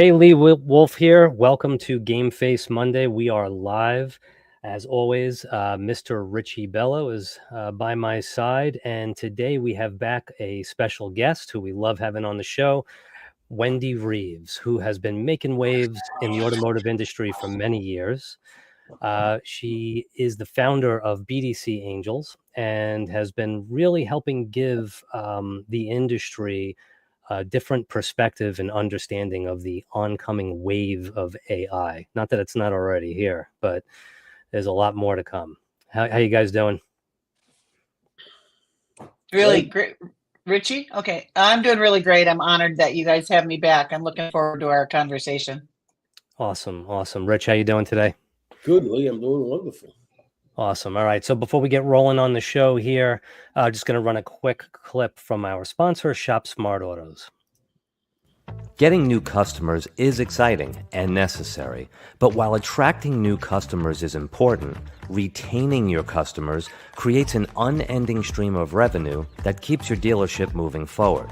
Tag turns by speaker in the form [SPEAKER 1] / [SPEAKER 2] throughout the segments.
[SPEAKER 1] Hey, Lee Wolf here. Welcome to Game Face Monday. We are live. As always, Mr. Richie Bello is by my side. And today we have back a special guest who we love having on the show, Wendy Reeves, who has been making waves in the automotive industry for many years. She is the founder of BDC Angels and has been really helping give the industry a different perspective and understanding of the oncoming wave of AI. Not that it's not already here, but there's a lot more to come. How you guys doing?
[SPEAKER 2] Really great. Richie? Okay. I'm doing really great. I'm honored that you guys have me back. I'm looking forward to our conversation.
[SPEAKER 1] Awesome. Rich, how you doing today?
[SPEAKER 3] Good, Lee. I'm doing wonderful.
[SPEAKER 1] Awesome. All right. So before we get rolling on the show here, just going to run a quick clip from our sponsor, Shop Smart Autos.
[SPEAKER 4] Getting new customers is exciting and necessary, but while attracting new customers is important, retaining your customers creates an unending stream of revenue that keeps your dealership moving forward.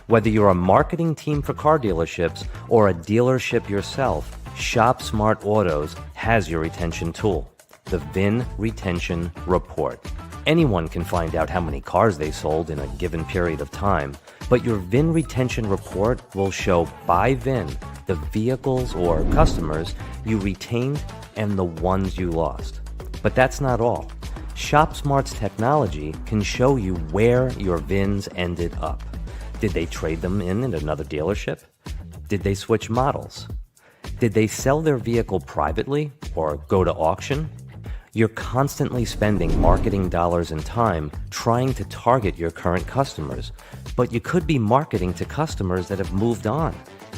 [SPEAKER 4] Whether you're a marketing team for car dealerships or a dealership yourself, Shop Smart Autos has your retention tool, the VIN Retention Report. Anyone can find out how many cars they sold in a given period of time, but your VIN Retention Report will show by VIN the vehicles or customers you retained and the ones you lost. But that's not all. ShopSmart's technology can show you where your VINs ended up. Did they trade them in at another dealership? Did they switch models? Did they sell their vehicle privately or go to auction? You're constantly spending marketing dollars and time trying to target your current customers, but you could be marketing to customers that have moved on.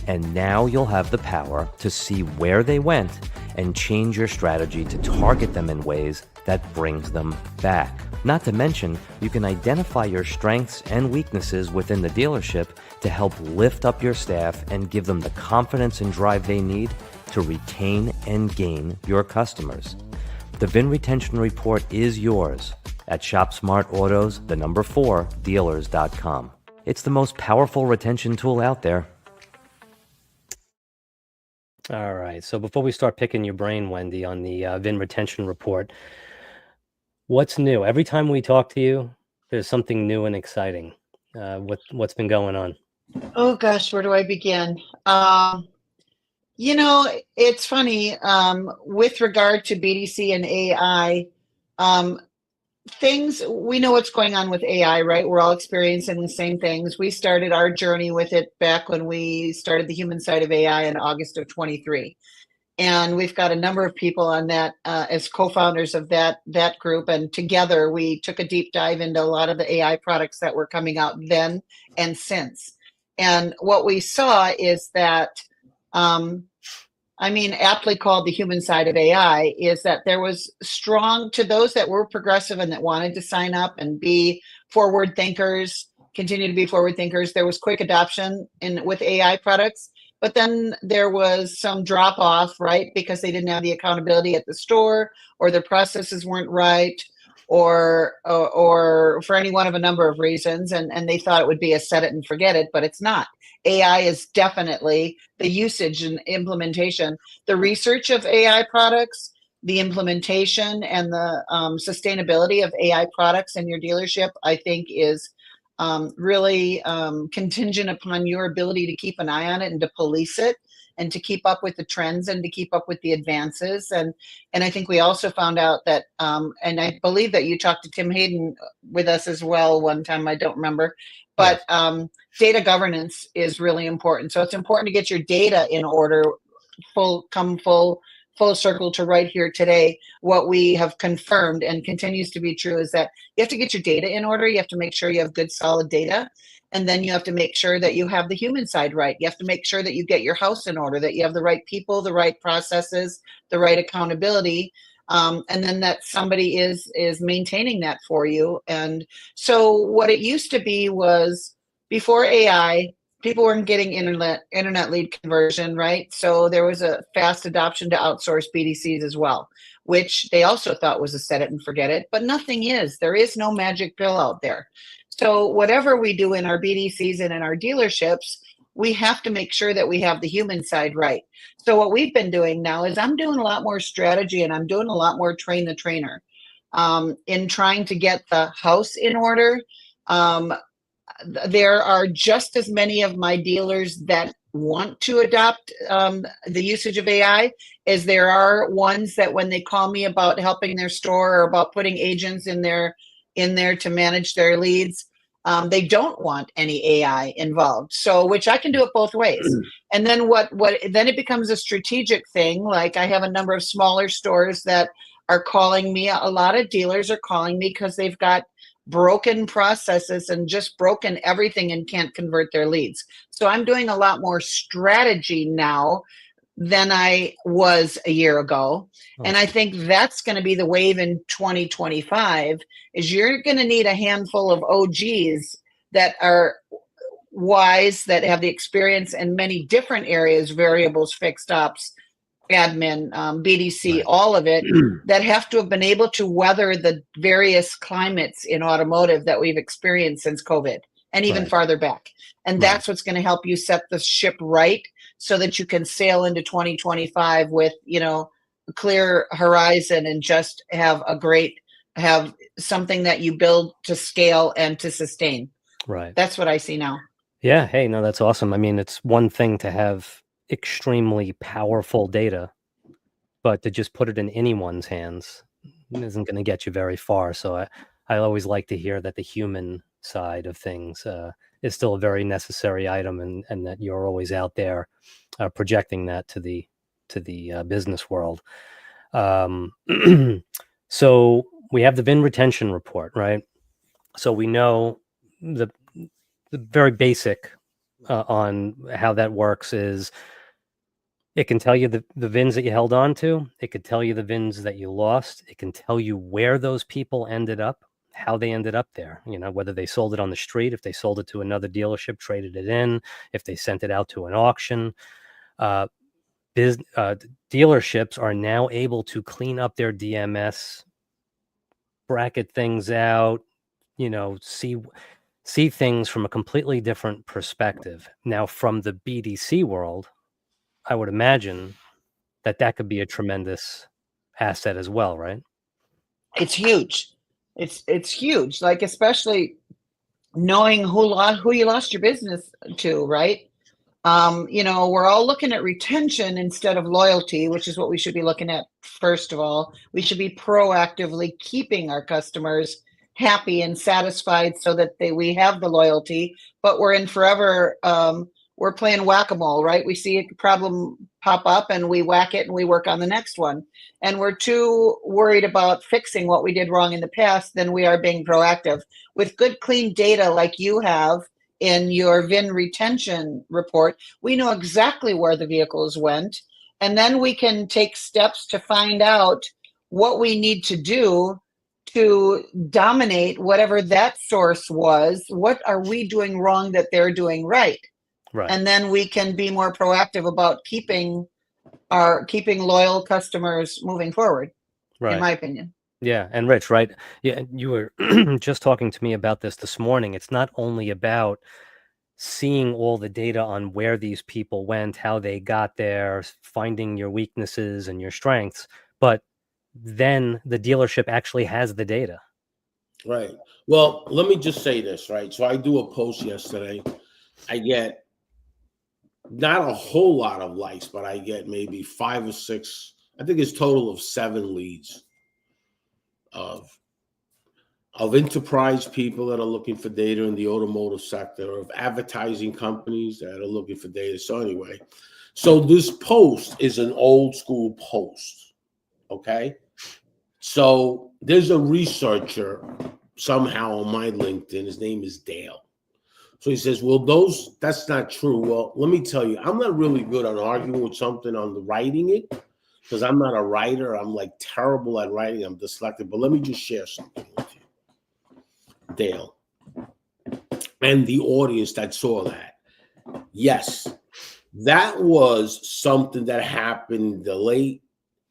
[SPEAKER 4] And now you'll have the power to see where they went and change your strategy to target them in ways that brings them back. Not to mention, you can identify your strengths and weaknesses within the dealership to help lift up your staff and give them the confidence and drive they need to retain and gain your customers. The VIN Retention Report is yours at ShopSmartAutos, 4 dealers.com. It's the most powerful retention tool out there.
[SPEAKER 1] All right. So before we start picking your brain, Wendy, on the VIN Retention Report, what's new? Every time we talk to you, there's something new and exciting. What's been going on?
[SPEAKER 2] Oh gosh, where do I begin? It's funny, with regard to BDC and AI, we know what's going on with AI, right? We're all experiencing the same things. We started our journey with it back when we started the human side of AI in August of 23. And we've got a number of people on that as co-founders of that group. And together we took a deep dive into a lot of the AI products that were coming out then and since. And what we saw is that aptly called the human side of AI, is that there was strong, to those that were progressive and that wanted to sign up and be forward thinkers, continue to be forward thinkers, there was quick adoption with AI products. But then there was some drop off, right? Because they didn't have the accountability at the store, or their processes weren't right, or for any one of a number of reasons. And they thought it would be a set it and forget it, but it's not. AI is definitely the usage and implementation, the research of AI products, the implementation and the sustainability of AI products in your dealership, I think is really contingent upon your ability to keep an eye on it and to police it and to keep up with the trends and to keep up with the advances. And I think we also found out that, and I believe that you talked to Tim Hayden with us as well one time, I don't remember, but data governance is really important. So it's important to get your data in order, full circle to right here today. What we have confirmed and continues to be true is that you have to get your data in order. You have to make sure you have good, solid data. And then you have to make sure that you have the human side right. You have to make sure that you get your house in order, that you have the right people, the right processes, the right accountability. And then that somebody is maintaining that for you. And so what it used to be was, before AI, people weren't getting internet lead conversion, right? So there was a fast adoption to outsource BDCs as well, which they also thought was a set it and forget it, but nothing is. There is no magic pill out there. So whatever we do in our BDCs and in our dealerships, we have to make sure that we have the human side right. So what we've been doing now is I'm doing a lot more strategy, and I'm doing a lot more train the trainer in trying to get the house in order. There are just as many of my dealers that want to adopt the usage of AI as there are ones that when they call me about helping their store or about putting agents in there to manage their leads, they don't want any AI involved. So, which I can do it both ways. And then then it becomes a strategic thing. Like I have a number of smaller stores that are calling me. A lot of dealers are calling me because they've got broken processes and just broken everything and can't convert their leads. So I'm doing a lot more strategy now than I was a year ago. And I think that's going to be the wave in 2025 is you're going to need a handful of OGs that are wise, that have the experience in many different areas, variables, fixed ops, admin, BDC, all of it, that have to have been able to weather the various climates in automotive that we've experienced since COVID and even farther back. And that's what's going to help you set the ship right so that you can sail into 2025 with, a clear horizon and just have something that you build to scale and to sustain.
[SPEAKER 1] Right.
[SPEAKER 2] That's what I see now.
[SPEAKER 1] Yeah. Hey, no, that's awesome. I mean, it's one thing to have extremely powerful data, but to just put it in anyone's hands isn't going to get you very far. So I always like to hear that the human side of things is still a very necessary item, and that you're always out there projecting that to the business world. So we have the VIN retention report, right? So we know the very basic on how that works is it can tell you the VINs that you held on to. It could tell you the VINs that you lost. It can tell you where those people ended up, how they ended up there, whether they sold it on the street, if they sold it to another dealership, traded it in, if they sent it out to an auction. Dealerships are now able to clean up their DMS, bracket things out, see things from a completely different perspective. Now, from the BDC world, I would imagine that could be a tremendous asset as well, right?
[SPEAKER 2] It's huge. It's huge. Like, especially knowing who you lost your business to, right? We're all looking at retention instead of loyalty, which is what we should be looking at. First of all, we should be proactively keeping our customers happy and satisfied so that we have the loyalty, but we're in forever. We're playing whack-a-mole, right? We see a problem pop up and we whack it and we work on the next one. And we're too worried about fixing what we did wrong in the past than we are being proactive. With good, clean data like you have in your VIN retention report, we know exactly where the vehicles went. And then we can take steps to find out what we need to do to dominate whatever that source was. What are we doing wrong that they're doing right? Right. And then we can be more proactive about keeping loyal customers moving forward, in my opinion.
[SPEAKER 1] Yeah. And Rich, right? Yeah, you were just talking to me about this morning. It's not only about seeing all the data on where these people went, how they got there, finding your weaknesses and your strengths, but then the dealership actually has the data.
[SPEAKER 3] Right. Well, let me just say this, right? So I do a post yesterday. I get not a whole lot of likes, but I get maybe 5 or 6. I think it's total of 7 leads of enterprise people that are looking for data in the automotive sector, of advertising companies that are looking for data. So anyway, so this post is an old school post. Okay. So there's a researcher somehow on my LinkedIn. His name is Dale. So he says, well, that's not true. Well, let me tell you, I'm not really good on arguing with something on the writing it, because I'm not a writer. I'm like terrible at writing. I'm dyslexic. But let me just share something with you, Dale, and the audience that saw that. Yes, that was something that happened in the late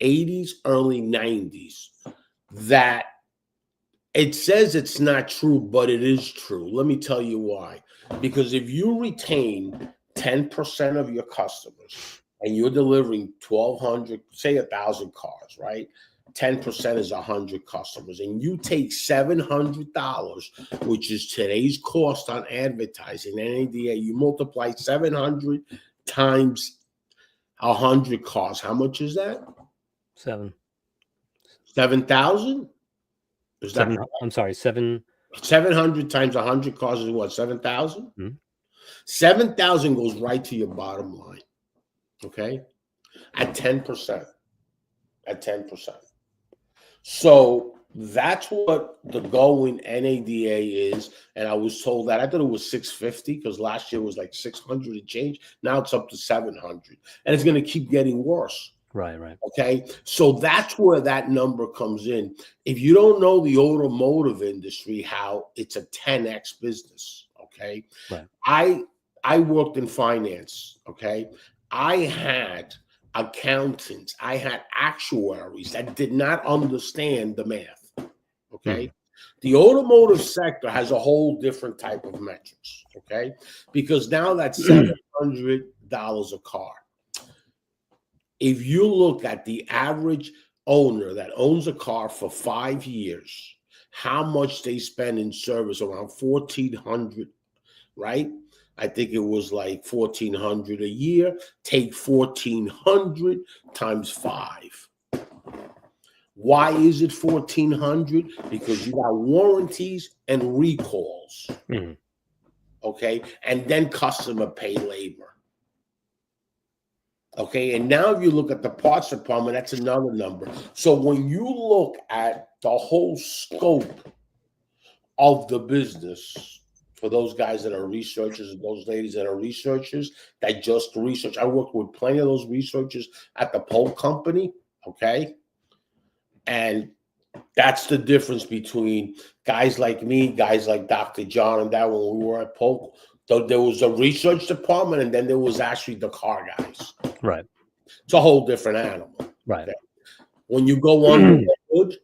[SPEAKER 3] 80s, early 90s, that it says it's not true, but it is true. Let me tell you why. Because if you retain 10% 10% of your customers and you're delivering 1,200, say 1,000 cars, right? 10% is 100 customers, and you take $700, which is today's cost on advertising, NADA, you multiply 700 times 100 cars. How much is that? 7,000? Is that
[SPEAKER 1] Seven. I'm sorry, 7.
[SPEAKER 3] 700 times 100 cars is what? 7,000?
[SPEAKER 1] Hmm.
[SPEAKER 3] 7,000 goes right to your bottom line. Okay, at 10%. At 10%. So that's what the going NADA is. And I was told that I thought it was 650 because last year was like 600 and change. Now it's up to 700, and it's going to keep getting worse.
[SPEAKER 1] Right.
[SPEAKER 3] Okay, so that's where that number comes in. If you don't know the automotive industry, how it's a 10x business. Okay,
[SPEAKER 1] right.
[SPEAKER 3] I worked in finance. Okay, I had accountants, I had actuaries that did not understand the math. Okay. The automotive sector has a whole different type of metrics. Okay. Because now that's $700 a car. If you look at the average owner that owns a car for 5 years, how much they spend in service, around $1,400, right? I think it was like $1,400 a year. Take 1,400 times 5. Why is it 1,400? Because you got warranties and recalls. Okay, and then customer pay labor. Okay, and now if you look at the parts department, that's another number. So when you look at the whole scope of the business, for those guys that are researchers and those ladies that are researchers that just research. I worked with plenty of those researchers at the Polk Company, okay? And that's the difference between guys like me, guys like Dr. John and that when we were at Polk. There was a research department, and then there was actually the car guys.
[SPEAKER 1] Right.
[SPEAKER 3] It's a whole different animal.
[SPEAKER 1] Right.
[SPEAKER 3] Okay? When you go under the hood,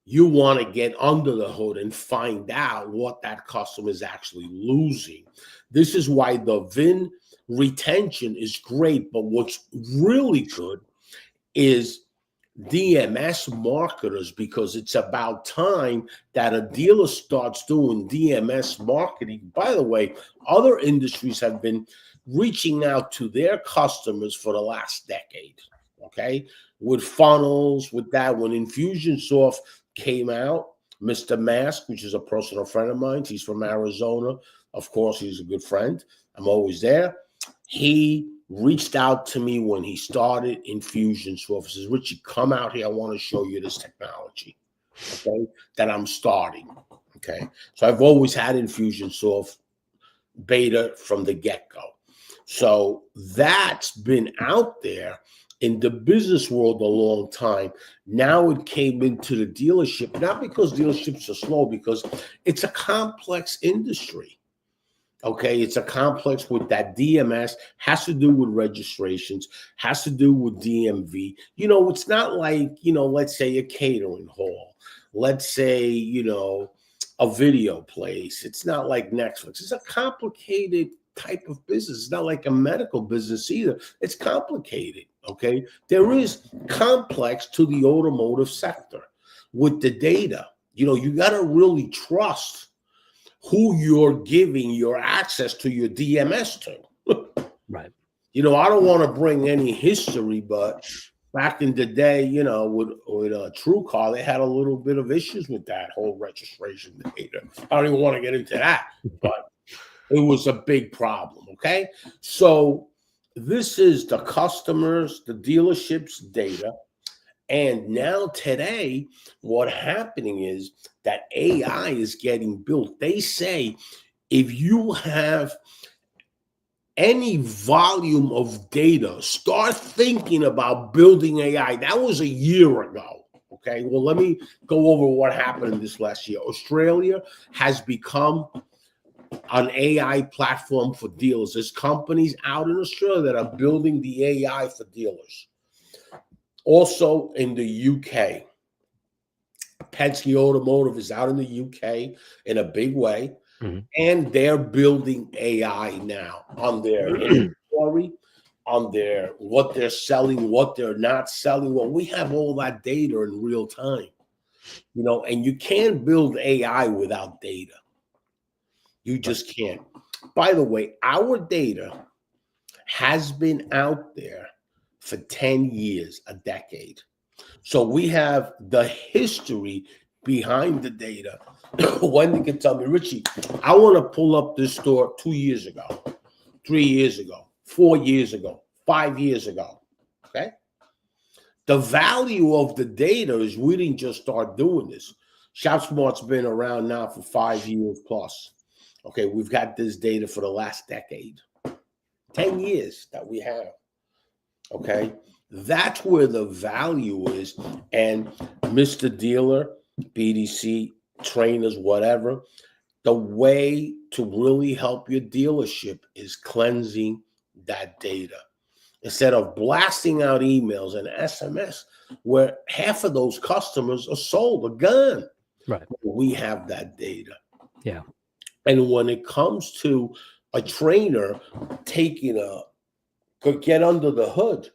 [SPEAKER 3] you want to get under the hood and find out what that customer is actually losing. This is why the VIN retention is great, but what's really good is DMS marketers, because it's about time that a dealer starts doing DMS marketing. By the way, other industries have been reaching out to their customers for the last decade, okay? With funnels, with that. When Infusionsoft came out, Mr. Mask, which is a personal friend of mine, he's from Arizona. Of course, he's a good friend. I'm always there. He reached out to me when he started Infusionsoft. He says, Richie, come out here. I want to show you this technology, okay, that I'm starting, okay? So I've always had Infusionsoft beta from the get-go. So that's been out there in the business world a long time. Now it came into the dealership, not because dealerships are slow, because it's a complex industry. Okay, it's a complex with that DMS, has to do with registrations, has to do with DMV. You know, it's not like, you know, let's say a catering hall, let's say, you know, a video place. It's not like Netflix. It's a complicated type of business. It's not like a medical business either. It's complicated, okay? There is complex to the automotive sector with the data. You know, you got to really trust who you're giving your access to your DMS to.
[SPEAKER 1] Right.
[SPEAKER 3] You know, I don't want to bring any history, but back in the day, you know, with TrueCar, they had a little bit of issues with that whole registration data. I don't even want to get into that, but it was a big problem, okay? So this is the customers, the dealerships' data. And now today, what's happening is that AI is getting built. They say if you have any volume of data, start thinking about building AI. That was a year ago. Okay, well, let me go over what happened in this last year. Australia has become an AI platform for dealers. There's companies out in Australia that are building the AI for dealers. Also in the UK, Penske Automotive is out in the UK in a big way.
[SPEAKER 1] Mhm.
[SPEAKER 3] And they're building AI now on their inventory, on their what they're selling, what they're not selling. Well, we have all that data in real time, and you can't build AI without data. You just can't. By the way, our data has been out there for 10 years, a decade. So we have the history behind the data. Wendy can tell me, Richie, I want to pull up this store 2 years ago, 3 years ago, 4 years ago, 5 years ago. Okay. The value of the data is we didn't just start doing this. ShopSmart's been around now for 5 years plus. Okay. We've got this data for the last decade, 10 years that we have. Okay. That's where the value is. And Mr. Dealer, BDC, trainers, whatever, the way to really help your dealership is cleansing that data. Instead of blasting out emails and SMS, where half of those customers are sold, are gone.
[SPEAKER 1] Right.
[SPEAKER 3] We have that data.
[SPEAKER 1] Yeah.
[SPEAKER 3] And when it comes to a trainer could get under the hood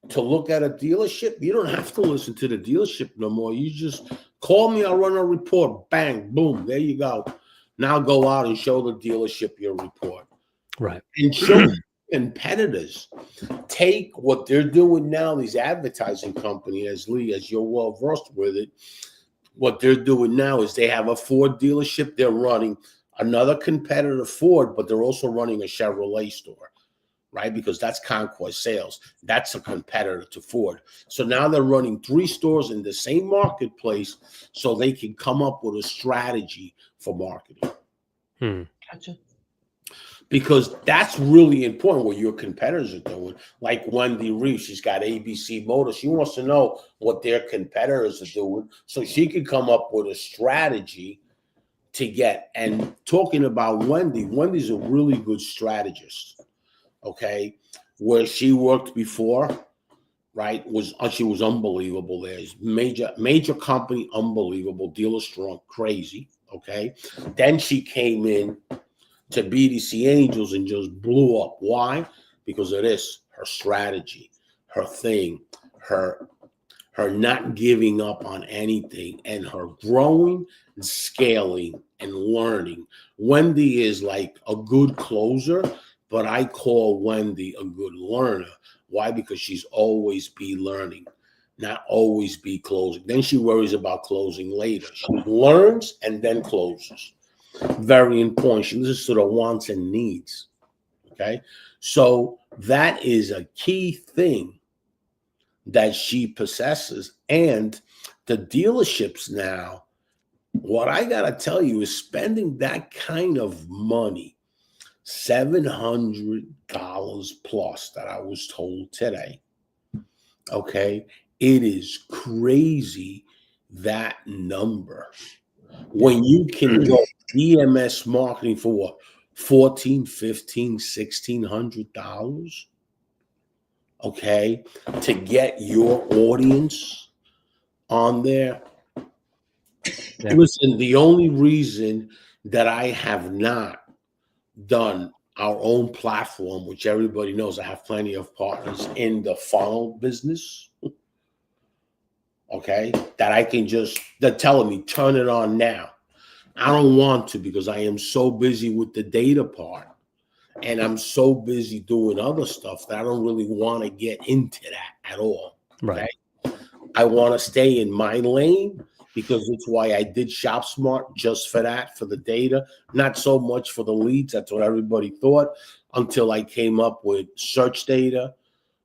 [SPEAKER 3] to look at a dealership, you don't have to listen to the dealership no more. You just call me, I'll run a report. Bang, boom, there you go. Now go out and show the dealership your report.
[SPEAKER 1] Right.
[SPEAKER 3] And show competitors. Take what they're doing now, these advertising companies, as Lee, as you're well versed with it, what they're doing now is they have a Ford dealership. They're running another competitor, Ford, but they're also running a Chevrolet store. Right? Because that's Conquest Sales. That's a competitor to Ford. So now they're running 3 stores in the same marketplace so they can come up with a strategy for marketing.
[SPEAKER 2] Gotcha.
[SPEAKER 3] Because that's really important what your competitors are doing. Like Wendy Reeves, she's got ABC Motors. She wants to know what their competitors are doing so she can come up with a strategy to get. And talking about Wendy's a really good strategist. Okay, where she worked before, right? She was unbelievable. There's major company, unbelievable, Dealer Strong, crazy. Okay, then she came in to BDC Angels and just blew up. Why? Because of this, her strategy, her thing, her not giving up on anything, and her growing and scaling and learning. Wendy is like a good closer, but I call Wendy a good learner. Why? Because she's always be learning, not always be closing. Then she worries about closing later. She learns and then closes. Very important. She listens to the wants and needs. Okay. So that is a key thing that she possesses. And the dealerships now, what I got to tell you is spending that kind of money, $700 plus that I was told today. Okay. It is crazy, that number. When you can go DMS marketing for what? $1,400, $1,500, $1,600. Okay. To get your audience on there. Yeah. Listen, the only reason that I have not done our own platform, which everybody knows I have plenty of partners in the funnel business, okay, that I can just, they're telling me, turn it on now. I don't want to because I am so busy with the data part and I'm so busy doing other stuff that I don't really want to get into that at all.
[SPEAKER 1] Right.
[SPEAKER 3] Okay? I want to stay in my lane, because it's why I did ShopSmart, just for that, for the data, not so much for the leads. That's what everybody thought, until I came up with search data,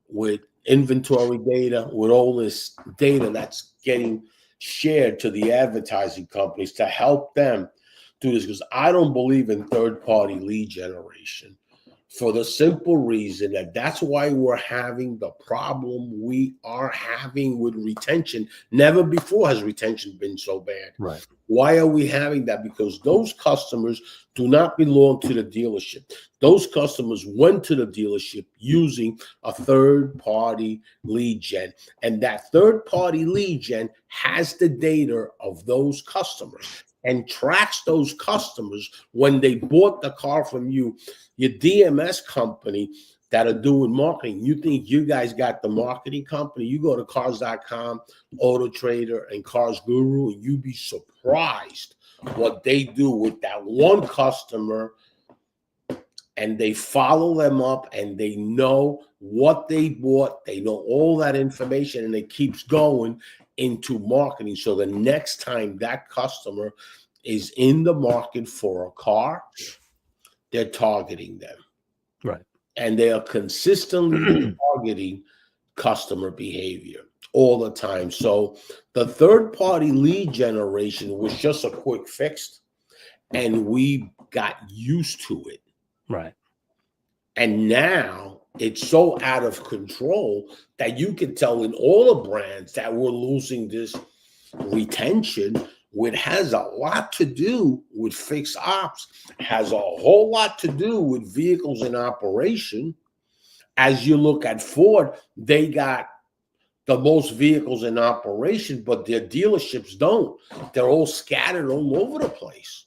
[SPEAKER 3] with inventory data, with all this data that's getting shared to the advertising companies to help them do this. Because I don't believe in third-party lead generation, for the simple reason that that's why we're having the problem we are having with retention. Never before has retention been so bad.
[SPEAKER 1] Right.
[SPEAKER 3] Why are we having that? Because those customers do not belong to the dealership. Those customers went to the dealership using a third-party lead gen, and that third-party lead gen has the data of those customers. and tracks those customers when they bought the car from you, your DMS company that are doing marketing. You think you guys got the marketing company? You go to cars.com, Auto Trader, and Cars Guru, and you'd be surprised what they do with that one customer. And they follow them up, and they know what they bought. They know all that information, and it keeps going into marketing. So the next time that customer is in the market for a car, they're targeting them.
[SPEAKER 1] Right.
[SPEAKER 3] And they are consistently targeting customer behavior all the time. So the third-party lead generation was just a quick fix, and we got used to it.
[SPEAKER 1] Right.
[SPEAKER 3] And now it's so out of control that you can tell in all the brands that we're losing this retention, which has a lot to do with fixed ops, has a whole lot to do with vehicles in operation. As you look at Ford, they got the most vehicles in operation, but their dealerships don't. They're all scattered all over the place.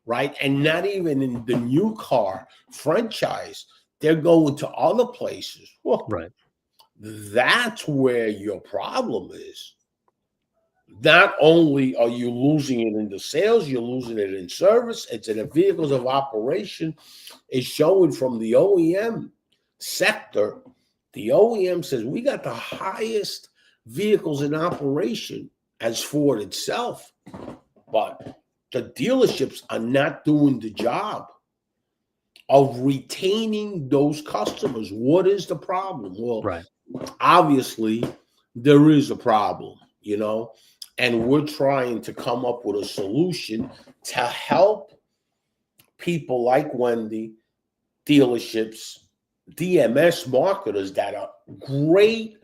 [SPEAKER 3] Right? And not even in the new car franchise, they're going to other places. Well,
[SPEAKER 1] Right.
[SPEAKER 3] that's where your problem is. Not only are you losing it in the sales, you're losing it in service. It's in the vehicles of operation. It's showing from the OEM sector. The OEM says we got the highest vehicles in operation as Ford itself, but the dealerships are not doing the job of retaining those customers. What is the problem? Well,
[SPEAKER 1] Right.
[SPEAKER 3] obviously, there is a problem, and we're trying to come up with a solution to help people like Wendy, dealerships, DMS marketers that are great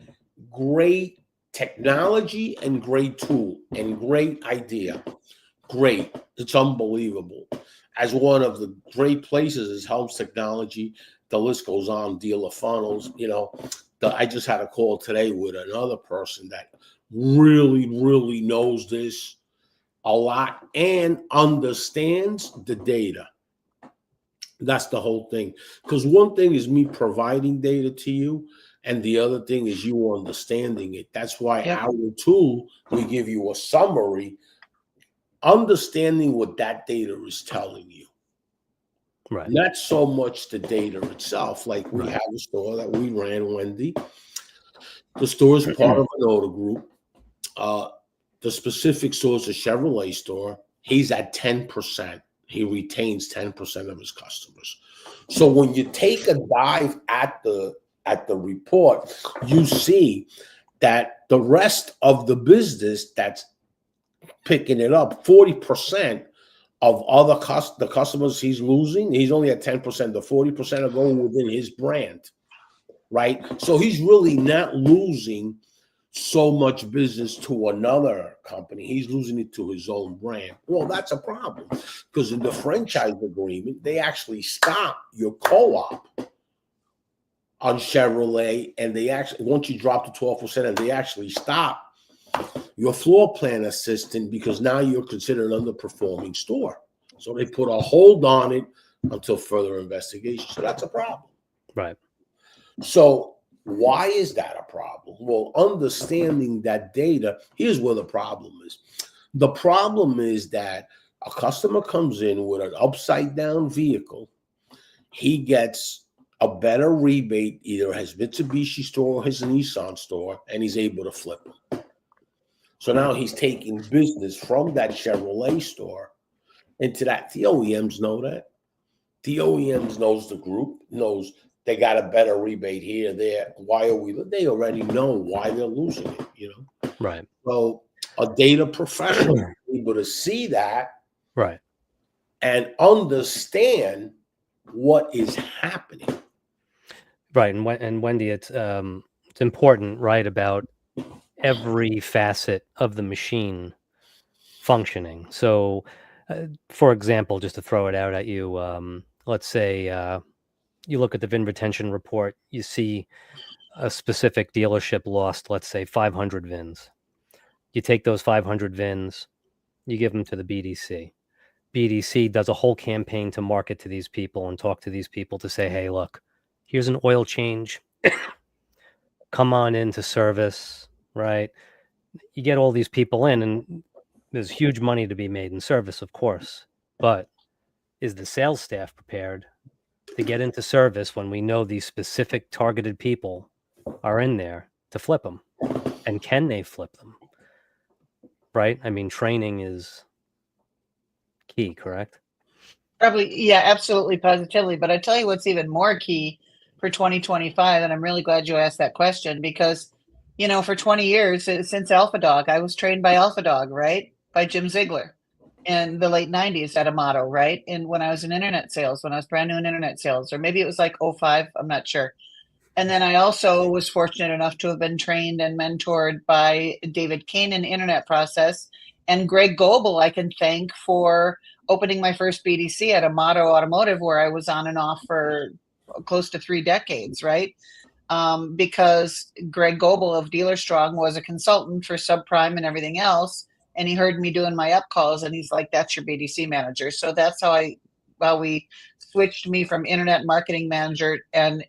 [SPEAKER 3] technology and great tool and great idea. Great. It's unbelievable. As one of the great places is Helms Technology. The list goes on, Dealer Funnels. I just had a call today with another person that really knows this a lot and understands the data. That's the whole thing. Because one thing is me providing data to you, and the other thing is you understanding it. That's why our tool, we give you a summary, understanding what that data is telling you.
[SPEAKER 1] Right.
[SPEAKER 3] Not so much the data itself. Like we have a store that we ran, Wendy. The store is part of an auto group. The specific store is a Chevrolet store. He's at 10%. He retains 10% of his customers. So when you take a dive at the report, you see that the rest of the business that's picking it up, 40% of the customers he's losing, he's only at 10%. The 40% are going within his brand, right? So he's really not losing so much business to another company. He's losing it to his own brand. Well, that's a problem because in the franchise agreement, they actually stop your co-op on Chevrolet, and they actually, once you drop to 12%, and they actually stop your floor plan assistant because now you're considered an underperforming store. So they put a hold on it until further investigation. So that's a problem.
[SPEAKER 1] Right.
[SPEAKER 3] So why is that a problem? Well, understanding that data, here's where the problem is. The problem is that a customer comes in with an upside down vehicle. He gets a better rebate, either his Mitsubishi store or his Nissan store, and he's able to flip them. So now he's taking business from that Chevrolet store into that. The OEMs know that. The OEMs knows the group, knows they got a better rebate here, there. Why are we? They already know why they're losing it,
[SPEAKER 1] Right.
[SPEAKER 3] So a data professional is able to see that,
[SPEAKER 1] Right.
[SPEAKER 3] and understand what is happening.
[SPEAKER 1] Right. And Wendy, it's important, right, about every facet of the machine functioning. So, for example, just to throw it out at you, let's say you look at the VIN retention report, you see a specific dealership lost, let's say, 500 VINs. You take those 500 VINs, you give them to the BDC. BDC does a whole campaign to market to these people and talk to these people to say, hey, look, here's an oil change. Come on into service, right? You get all these people in, and there's huge money to be made in service, of course. But is the sales staff prepared to get into service when we know these specific targeted people are in there to flip them? And can they flip them? Right? I mean, training is key, correct?
[SPEAKER 2] Probably, yeah, absolutely, positively. But I tell you what's even more key for 2025, and I'm really glad you asked that question because, for 20 years since AlphaDog, I was trained by AlphaDog, right? By Jim Ziegler in the late 90s at Amato, right? And when I was in internet sales, when I was brand new in internet sales, or maybe it was like '05, I'm not sure. And then I also was fortunate enough to have been trained and mentored by David Kane in Internet Process and Greg Goebel, I can thank for opening my first BDC at Amato Automotive, where I was on and off for close to 3 decades, right? Because Greg Goebel of Dealer Strong was a consultant for subprime and everything else. And he heard me doing my up calls and he's like, that's your BDC manager. So that's how we switched me from internet marketing manager and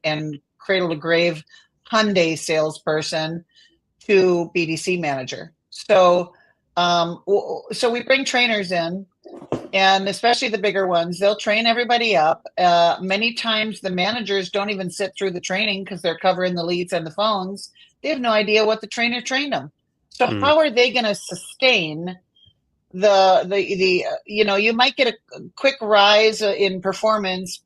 [SPEAKER 2] cradle to grave Hyundai salesperson to BDC manager. So we bring trainers in, and especially the bigger ones, they'll train everybody up. Many times the managers don't even sit through the training because they're covering the leads and the phones. They have no idea what the trainer trained them. So how are they going to sustain you might get a quick rise in performance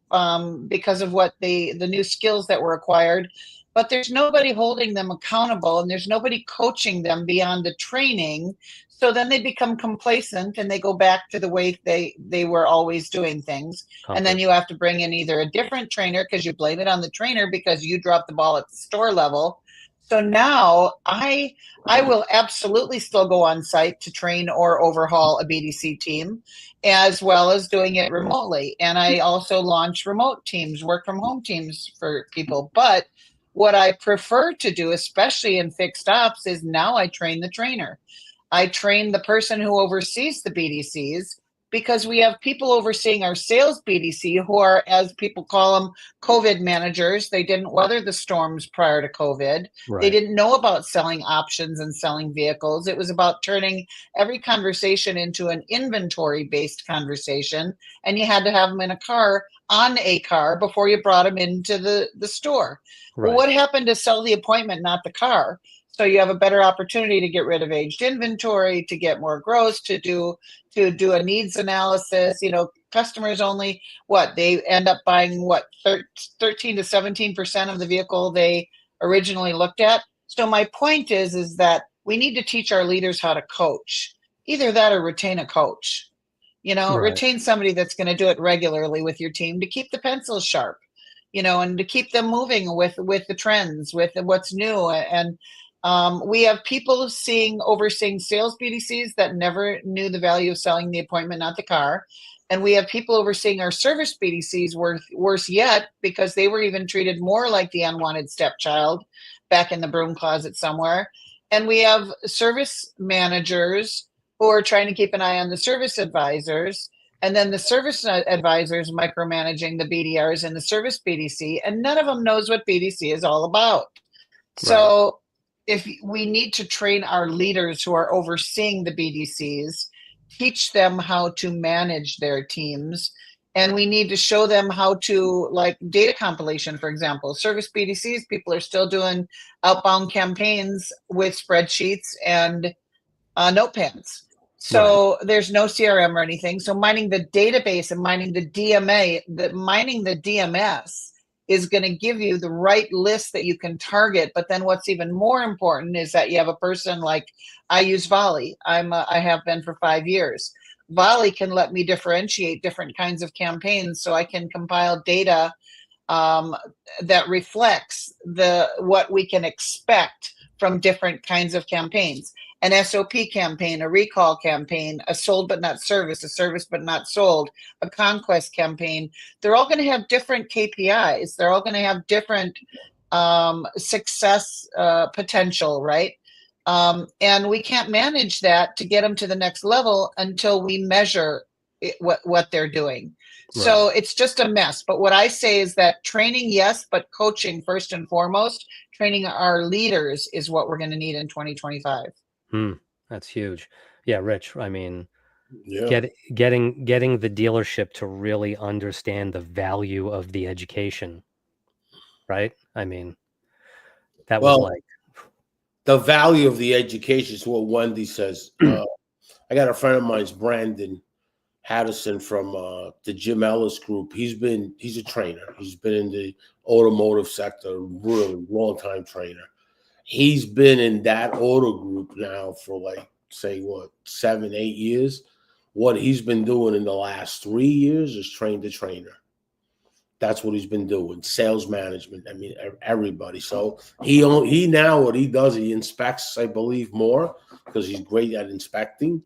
[SPEAKER 2] because of what the new skills that were acquired, but there's nobody holding them accountable and there's nobody coaching them beyond the training. So then they become complacent and they go back to the way they were always doing things. And then you have to bring in either a different trainer because you blame it on the trainer because you dropped the ball at the store level. So now I will absolutely still go on site to train or overhaul a BDC team, as well as doing it remotely. And I also launch remote teams, work from home teams for people. But what I prefer to do, especially in fixed ops, is now I train the trainer. I train the person who oversees the BDCs, because we have people overseeing our sales BDC who are, as people call them, COVID managers. They didn't weather the storms prior to COVID.
[SPEAKER 1] Right.
[SPEAKER 2] They didn't know about selling options and selling vehicles. It was about turning every conversation into an inventory-based conversation, and you had to have them in on a car before you brought them into the store.
[SPEAKER 1] Right.
[SPEAKER 2] Well, what happened to sell the appointment, not the car? So you have a better opportunity to get rid of aged inventory, to get more gross, to do a needs analysis. Customers only, they end up buying 13 to 17% of the vehicle they originally looked at. So my point is that we need to teach our leaders how to coach. Either that or retain a coach.
[SPEAKER 1] Right.
[SPEAKER 2] Retain somebody that's going to do it regularly with your team to keep the pencils sharp, and to keep them moving with the trends, with what's new. And we have people overseeing sales BDCs that never knew the value of selling the appointment, not the car. And we have people overseeing our service BDCs, worse yet, because they were even treated more like the unwanted stepchild back in the broom closet somewhere. And we have service managers who are trying to keep an eye on the service advisors, and then the service advisors micromanaging the BDRs in the service BDC, and none of them knows what BDC is all about. Right. So if we need to train our leaders who are overseeing the BDCs, teach them how to manage their teams, and we need to show them how to, like data compilation, for example. Service BDCs, people are still doing outbound campaigns with spreadsheets and notepads. So There's no CRM or anything. So mining the database and mining the mining the DMS is going to give you the right list that you can target. But then what's even more important is that you have a person like, I use Volley. I have been for 5 years. Volley can let me differentiate different kinds of campaigns, so I can compile data that reflects what we can expect from different kinds of campaigns. An SOP campaign, a recall campaign, a sold but not serviced, a service but not sold, a conquest campaign. They're all going to have different KPIs. They're all going to have different success potential, right? And we can't manage that to get them to the next level until we measure what they're doing. So it's just a mess. But what I say is that training, yes, but coaching first and foremost, training our leaders is what we're going to need in 2025.
[SPEAKER 1] That's huge. Yeah, Rich, I mean,
[SPEAKER 3] Yeah.
[SPEAKER 1] getting the dealership to really understand the value of the education, right? I mean, that was
[SPEAKER 3] Well,
[SPEAKER 1] like,
[SPEAKER 3] the value of the education is what Wendy says. I got a friend of mine's, Brandon Haddison from the Jim Ellis Group. He's a trainer. He's been in the automotive sector, really long time trainer. He's been in that auto group now for like, say what, 7, 8 years. What he's been doing in the last 3 years is train the trainer. That's what he's been doing. Sales management. I mean, everybody. So he now what he does, he inspects, I believe, more because he's great at inspecting.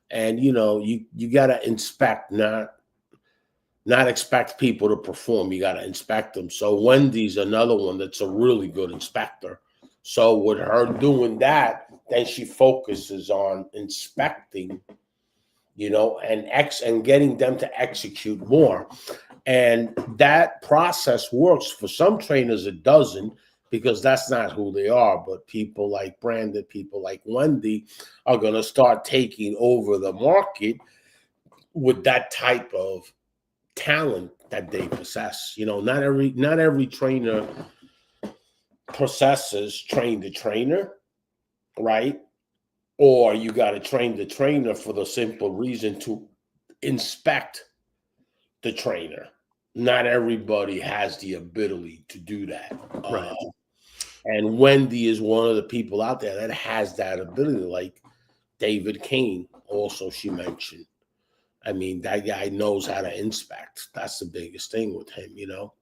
[SPEAKER 3] And you know, you gotta inspect, not expect people to perform. You gotta inspect them. So Wendy's another one that's a really good inspector. So with her doing that, then she focuses on inspecting, you know, and getting them to execute more. And that process works. For some trainers, it doesn't, because that's not who they are. But people like Brandon, people like Wendy are going to start taking over the market with that type of talent that they possess. You know, not every trainer possesses train the trainer, right? Or you got to train the trainer for the simple reason to inspect the trainer. Not everybody has the ability to do that.
[SPEAKER 1] Right.
[SPEAKER 3] And Wendy is one of the people out there that has that ability, like David Kane, also she mentioned. I mean, that guy knows how to inspect. That's the biggest thing with him, you know.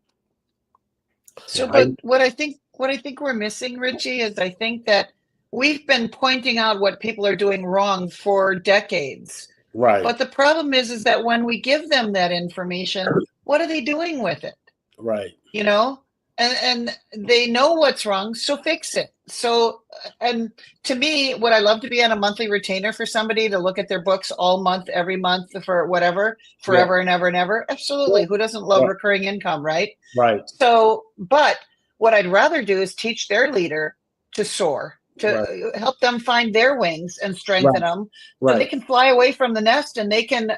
[SPEAKER 2] So, but what I think we're missing, Richie, is I think that we've been pointing out what people are doing wrong for decades.
[SPEAKER 3] Right.
[SPEAKER 2] But the problem is that when we give them that information, what are they doing with it?
[SPEAKER 3] Right.
[SPEAKER 2] You know, and they know what's wrong, so fix it. So, and to me, would I love to be on a monthly retainer for somebody to look at their books all month, every month for whatever, forever and ever and ever? Absolutely. Who doesn't love recurring income, right?
[SPEAKER 3] Right.
[SPEAKER 2] So, but what I'd rather do is teach their leader to soar, to help them find their wings and strengthen them, so they can fly away from the nest, and they can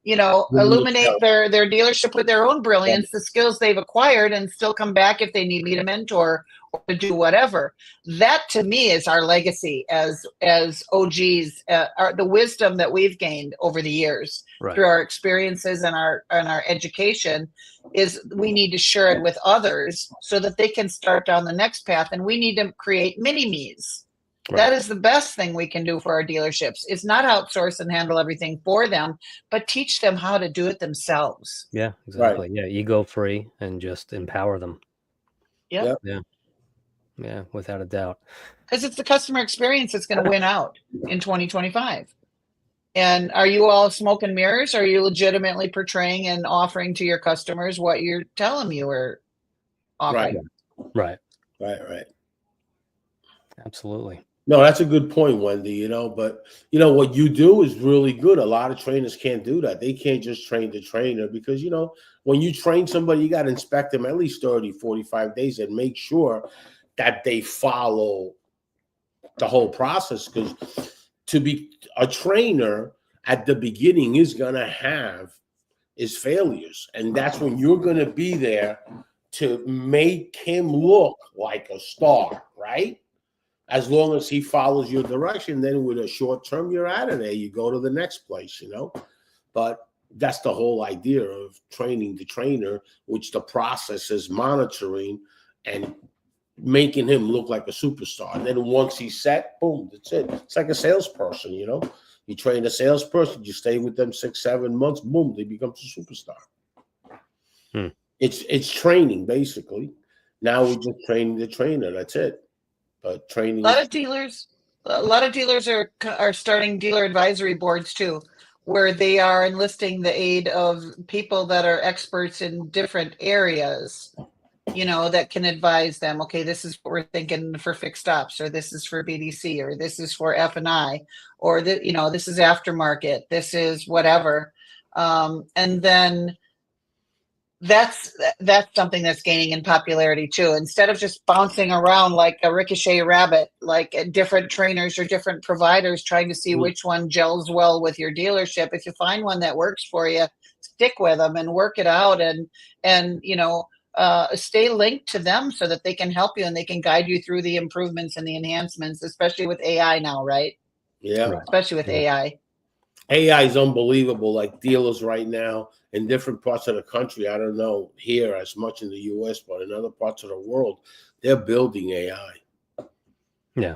[SPEAKER 2] you know, illuminate their dealership with their own brilliance, the skills they've acquired, and still come back if they need me to mentor or to do whatever. That to me is our legacy as OGs, the wisdom that we've gained over the years through our experiences and our education. Is we need to share it with others so that they can start down the next path, and we need to create mini-me's. That is the best thing we can do for our dealerships. It's not outsource and handle everything for them, but teach them how to do it themselves.
[SPEAKER 1] Yeah, exactly. Yeah, ego free and just empower them.
[SPEAKER 2] Yeah,
[SPEAKER 1] without a doubt.
[SPEAKER 2] Because it's the customer experience that's going to win out in 2025. And are you all smoke and mirrors? Or are you legitimately portraying and offering to your customers what you're telling them you were offering?
[SPEAKER 1] Right.
[SPEAKER 3] Absolutely. No, that's a good point, Wendy, you know, but you know, what you do is really good. A lot of trainers can't do that. They can't just train the trainer, because, you know, when you train somebody, you got to inspect them at least 30, 45 days and make sure that they follow the whole process. Because to be a trainer at the beginning is going to have his failures. And that's when you're going to be there to make him look like a star, right? As long as he follows your direction, then with a short term, you're out of there. You go to the next place, you know. But that's the whole idea of training the trainer, which the process is monitoring and making him look like a superstar. And then once he's set, boom, that's it. It's like a salesperson, you know. You train a salesperson, you stay with them 6, 7 months, boom, they become a superstar. It's training, basically. Now we're just training the trainer. That's it. But training.
[SPEAKER 2] A lot of dealers are starting dealer advisory boards too, where they are enlisting the aid of people that are experts in different areas that can advise them, okay, this is what we're thinking for fixed ops, or this is for BDC, or this is for F&I, or this is aftermarket, this is whatever. And then that's something that's gaining in popularity too. Instead of just bouncing around like a ricochet rabbit, like different trainers or different providers trying to see which one gels well with your dealership, if you find one that works for you, stick with them and work it out, and stay linked to them so that they can help you and they can guide you through the improvements and the enhancements, especially with AI now, right?
[SPEAKER 3] Yeah.
[SPEAKER 1] Right.
[SPEAKER 2] Especially with AI.
[SPEAKER 3] AI is unbelievable. Like dealers right now in different parts of the country, I don't know here as much in the US, but in other parts of the world, they're building AI.
[SPEAKER 1] Yeah.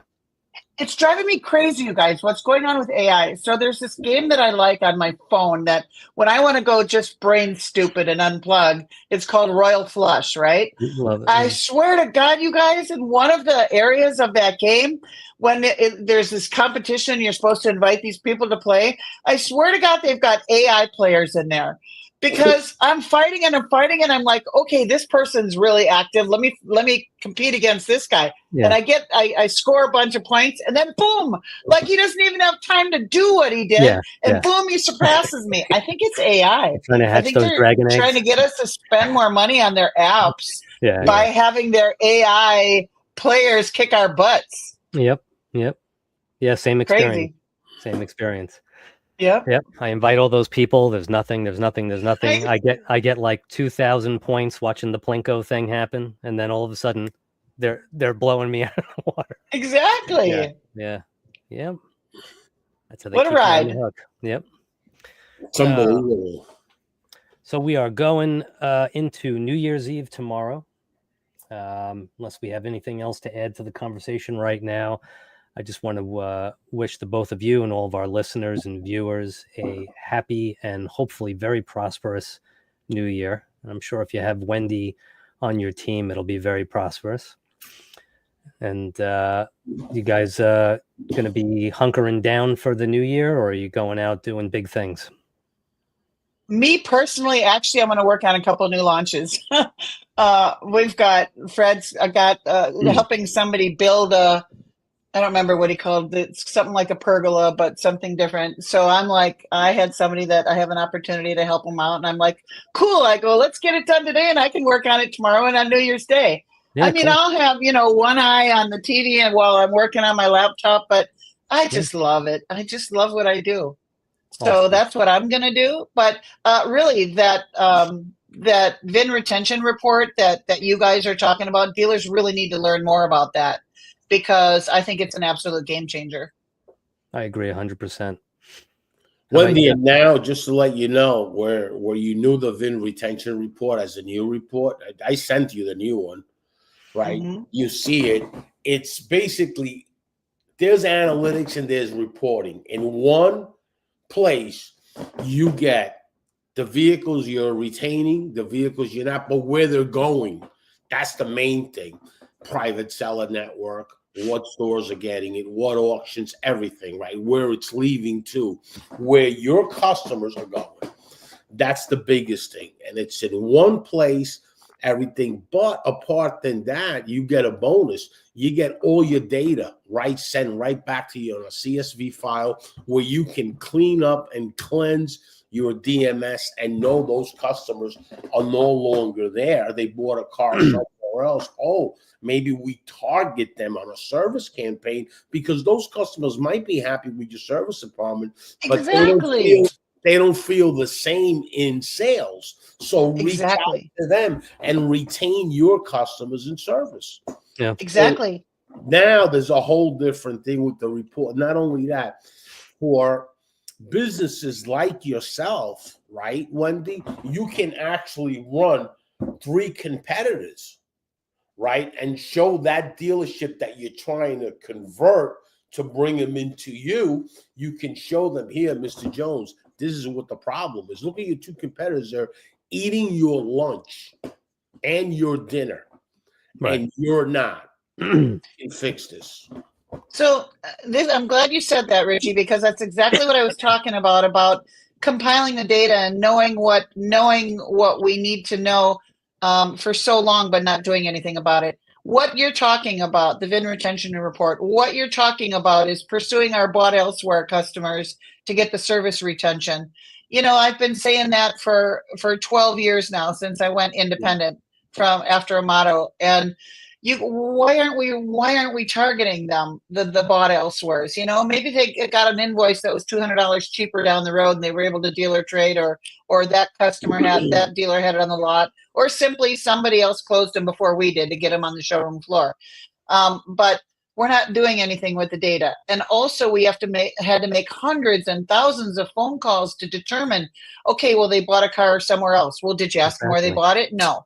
[SPEAKER 2] It's driving me crazy, you guys. What's going on with AI? So there's this game that I like on my phone that when I want to go just brain stupid and unplug, it's called Royal Flush, right?
[SPEAKER 1] Love it.
[SPEAKER 2] I swear to God, you guys, in one of the areas of that game, when there's this competition, you're supposed to invite these people to play. I swear to God, they've got AI players in there. Because I'm fighting and I'm like, okay, this person's really active. Let me compete against this guy.
[SPEAKER 1] Yeah.
[SPEAKER 2] And I score a bunch of points, and then boom, like he doesn't even have time to do what he did. Boom, he surpasses me. I think it's AI.
[SPEAKER 1] Trying to hatch those dragon eggs.
[SPEAKER 2] Trying to get us to spend more money on their apps by having their AI players kick our butts.
[SPEAKER 1] Yep. Yeah, same experience.
[SPEAKER 2] Crazy.
[SPEAKER 1] Same experience.
[SPEAKER 2] Yep.
[SPEAKER 1] I invite all those people. There's nothing. I get like 2,000 points watching the Plinko thing happen, and then all of a sudden, they're blowing me out of the water.
[SPEAKER 2] Exactly.
[SPEAKER 1] Yeah. That's how they
[SPEAKER 2] what a
[SPEAKER 1] keep me on
[SPEAKER 2] ride.
[SPEAKER 1] the hook. Yep.
[SPEAKER 3] It's unbelievable.
[SPEAKER 1] So we are going into New Year's Eve tomorrow. Unless we have anything else to add to the conversation right now, I just want to wish the both of you and all of our listeners and viewers a happy and hopefully very prosperous New Year. And I'm sure if you have Wendy on your team, it'll be very prosperous. And you guys going to be hunkering down for the new year, or are you going out doing big things?
[SPEAKER 2] Me personally, actually, I'm going to work on a couple of new launches. We've got Fred's helping somebody build I don't remember what he called it, something like a pergola, but something different. So I'm like, I had somebody that I have an opportunity to help him out, and I'm like, cool. I go, let's get it done today, and I can work on it tomorrow and on New Year's Day. Yeah, I mean, cool. I'll have one eye on the TV and while I'm working on my laptop, but I just love it. I just love what I do. So that's what I'm going to do. But really, that VIN retention report that you guys are talking about, dealers really need to learn more about that, because I think it's an absolute game changer.
[SPEAKER 1] I agree 100%.
[SPEAKER 3] Wendy, and now just to let you know, where you knew the VIN retention report as a new report, I sent you the new one, right? Mm-hmm. You see it. It's basically, there's analytics and there's reporting. In one place, you get the vehicles you're retaining, the vehicles you're not, but where they're going. That's the main thing. Private seller network, what stores are getting it, what auctions, everything, right? Where it's leaving to, where your customers are going. That's the biggest thing. And it's in one place, everything. But apart than that, you get a bonus. You get all your data, right? Sent right back to you on a CSV file where you can clean up and cleanse your DMS and know those customers are no longer there. They bought a car somewhere else. Oh, maybe we target them on a service campaign because those customers might be happy with your service department, but they don't feel the same in sales. So reach out to them and retain your customers in service.
[SPEAKER 1] Yeah,
[SPEAKER 2] exactly.
[SPEAKER 3] So now there's a whole different thing with the report. Not only that, for businesses like yourself, right, Wendy, you can actually run 3 competitors, right, and show that dealership that you're trying to convert to bring them into you. You can show them, here, Mr. Jones, this is what the problem is. Look at your 2 competitors. They're eating your lunch and your dinner, right, and you're not. You can fix this.
[SPEAKER 2] So I'm glad you said that, Richie, because that's exactly what I was talking about compiling the data and knowing what we need to know for so long, but not doing anything about it. What you're talking about, the VIN retention report, what you're talking about is pursuing our bought elsewhere customers to get the service retention. You know, I've been saying that for 12 years now, since I went independent from after Amato. And why aren't we targeting them, the bought elsewheres? You know, maybe they got an invoice that was $200 cheaper down the road and they were able to dealer trade, or that that dealer had it on the lot, or simply somebody else closed them before we did to get them on the showroom floor. But we're not doing anything with the data. And also we had to make hundreds and thousands of phone calls to determine, okay, well, they bought a car somewhere else. Well, did you ask them where they bought it? No.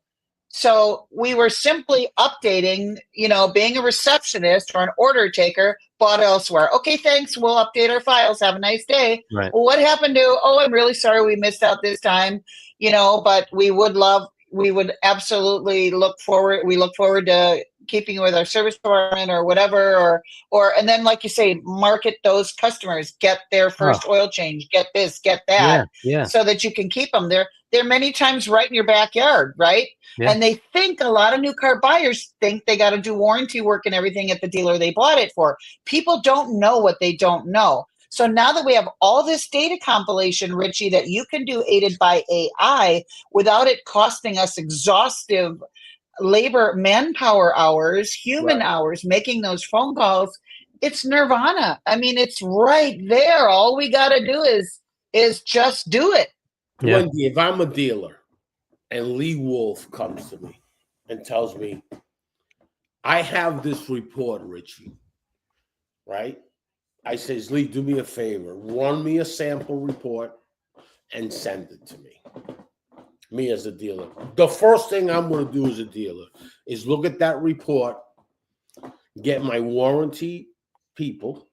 [SPEAKER 2] So we were simply updating, you know, being a receptionist or an order taker, bought elsewhere. Okay, thanks. We'll update our files. Have a nice day.
[SPEAKER 1] Right.
[SPEAKER 2] Well, what happened to, oh, I'm really sorry we missed out this time, you know, but we would absolutely look forward to keeping with our service department or whatever, and then, like you say, market those customers, get their first oil change, get this, get that, so that you can keep them. They're many times right in your backyard, right? Yeah. And they think, a lot of new car buyers think they got to do warranty work and everything at the dealer they bought it for. People don't know what they don't know. So now that we have all this data compilation, Richie, that you can do aided by AI without it costing us exhaustive labor, manpower hours, human hours, making those phone calls, it's nirvana. I mean, it's right there. All we got to do is just do it.
[SPEAKER 3] Yeah. Wendy, if I'm a dealer and Lee Wolf comes to me and tells me, I have this report, Richie, right? I says, Lee, do me a favor, run me a sample report and send it to me as a dealer. The first thing I'm going to do as a dealer is look at that report, get my warranty people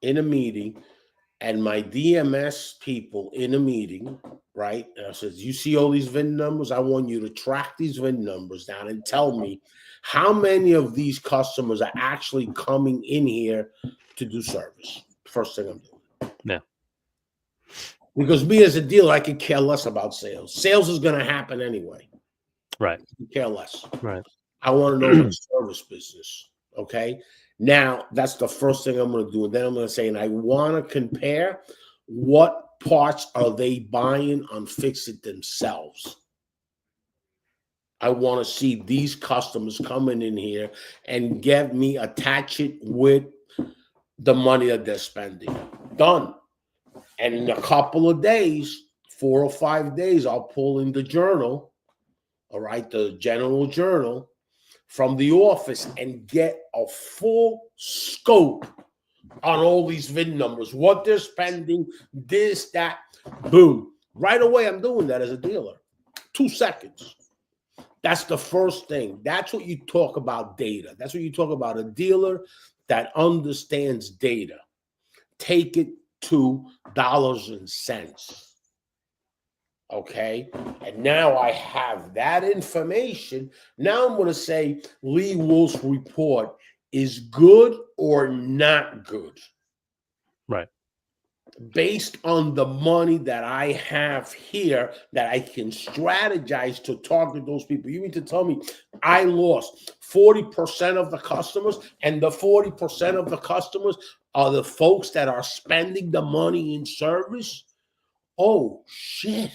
[SPEAKER 3] in a meeting and my DMS people in a meeting, right? And I said, you see all these VIN numbers? I want you to track these VIN numbers down and tell me how many of these customers are actually coming in here to do service. First thing I'm doing.
[SPEAKER 1] Yeah.
[SPEAKER 3] Because me as a dealer, I could care less about sales. Sales is going to happen anyway.
[SPEAKER 1] Right.
[SPEAKER 3] I care less.
[SPEAKER 1] Right.
[SPEAKER 3] I want to know the service business. Okay. Now, that's the first thing I'm going to do. And then I'm going to say, and I want to compare what parts are they buying on Fix-It themselves. I want to see these customers coming in here and attach it with the money that they're spending. Done. And in a couple of days, 4 or 5 days, I'll pull in the journal, all right, the general journal from the office and get a full scope on all these VIN numbers, what they're spending, this, that, boom. Right away, I'm doing that as a dealer. 2 seconds. That's the first thing. That's what you talk about data. That's what you talk about, a dealer that understands data. Take it to dollars and cents. Okay? And now I have that information. Now I'm going to say Lee Wolf's report is good or not good.
[SPEAKER 1] Right.
[SPEAKER 3] Based on the money that I have here, that I can strategize to target those people. You mean to tell me I lost 40% of the customers, and the 40% of the customers are the folks that are spending the money in service? Oh, shit.